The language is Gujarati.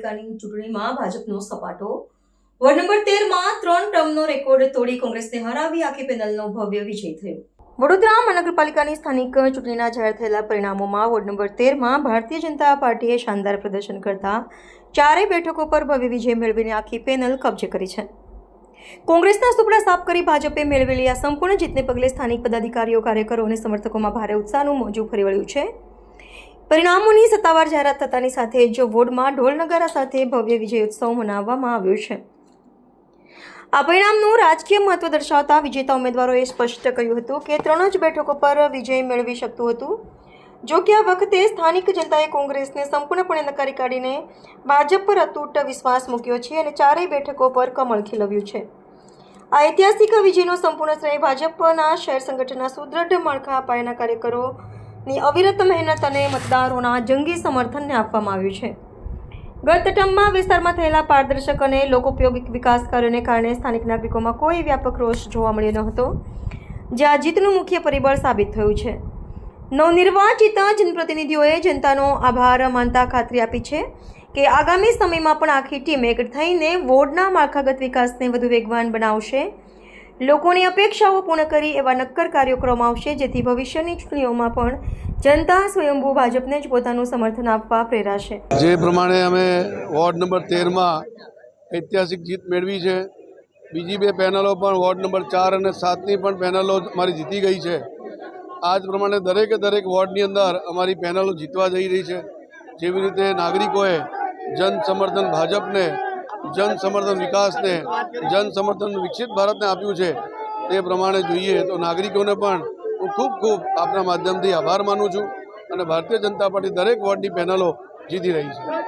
નગરપાલિકાની ચૂંટણીમાં ભાજપનો સપાટો। વોર્ડ નંબર 13 માં 3 ટર્મનો રેકોર્ડ તોડી કોંગ્રેસને હરાવી આખી પેનલનો ભવ્ય વિજય થયો। વડોદરા મહાનગરપાલિકાની સ્થાનિક ચૂંટણીના જાહેર થયેલા પરિણામોમાં વોર્ડ નંબર 13 માં ભારતીય જનતા પાર્ટીએ શાનદાર પ્રદર્શન કરતા ચારેય બેઠકો પર ભવ્ય વિજય મેળવીને આખી પેનલ કબજે કરી છે। કોંગ્રેસના સુપડા સાફ કરી ભાજપે મેળવેલી આ સંપૂર્ણ જીતને પગલે સ્થાનિક પદાધિકારીઓ, કાર્યકરો અને સમર્થકોમાં ભારે ઉત્સાહનું મોજું ફરી વળ્યું છે। પરિણામોની સત્તાવાર જાહેરાત થતાની સાથે જ વોર્ડમાં ઢોલ નગારા સાથે ભવ્ય વિજય ઉત્સવ મનાવવામાં આવ્યો છે। આ પરિણામનું રાજકીય મહત્વ દર્શાવતા વિજેતા ઉમેદવારોએ સ્પષ્ટ કર્યું હતું કે 3 જ બેઠકો પર વિજય મેળવી શકતું હતું। જો કે આ વખતે સ્થાનિક જનતાએ કોંગ્રેસને સંપૂર્ણપણે નકારી કાઢીને ભાજપ પર અતૂટ વિશ્વાસ મૂક્યો છે અને ચારેય બેઠકો પર કમળ ખીલવ્યું છે। આ ઐતિહાસિક વિજયનો સંપૂર્ણ શ્રેય ભાજપના શહેર સંગઠનના સુદૃઢ માળખા, પાયાના કાર્યકરોની અવિરત મહેનત અને મતદારોના જંગી સમર્થનને આપવામાં આવ્યું છે। ગત ટર્મમાં વિસ્તારમાં થયેલા પારદર્શક અને લોકોપયોગી વિકાસ કાર્યોને કારણે સ્થાનિક નાગરિકોમાં કોઈ વ્યાપક રોષ જોવા મળ્યો ન હતો, જે આ જીતનું મુખ્ય પરિબળ સાબિત થયું છે। નવનિર્વાચિત જનપ્રતિનિધિઓએ જનતાનો આભાર માનતા ખાતરી આપી છે કે આગામી સમયમાં પણ આખી ટીમ એક થઈને વોર્ડના માળખાગત વિકાસને વધુ વેગવાન બનાવશે, લોકોની અપેક્ષાઓ પૂર્ણ કરી એવા નક્કર કાર્યો કરવામાં આવશે, જેથી ભવિષ્યની ચૂંટણીઓમાં પણ જનતા સ્વયંભૂ ભાજપને જ પોતાનું સમર્થન આપવા પ્રેરાશે। જે પ્રમાણે અમે વોર્ડ નંબર 13માં ઐતિહાસિક જીત મેળવી છે, બીજી 2 પેનલો પણ વોર્ડ નંબર 4 અને 7ની પણ પેનલો અમારી જીતી ગઈ છે। આ જ પ્રમાણે દરેક વોર્ડની અંદર અમારી પેનલો જીતવા જઈ રહી છે। જેવી રીતે નાગરિકોએ જન સમર્થન ભાજપને, જન સમર્થન વિકાસને, જન સમર્થન વિકસિત ભારતને આપ્યું છે, તે પ્રમાણે જોઈએ તો નાગરિકોને પણ હું ખૂબ આપના માધ્યમથી આભાર માનું છું અને ભારતીય જનતા પાર્ટી દરેક વોર્ડની પેનલો જીતી રહી છે।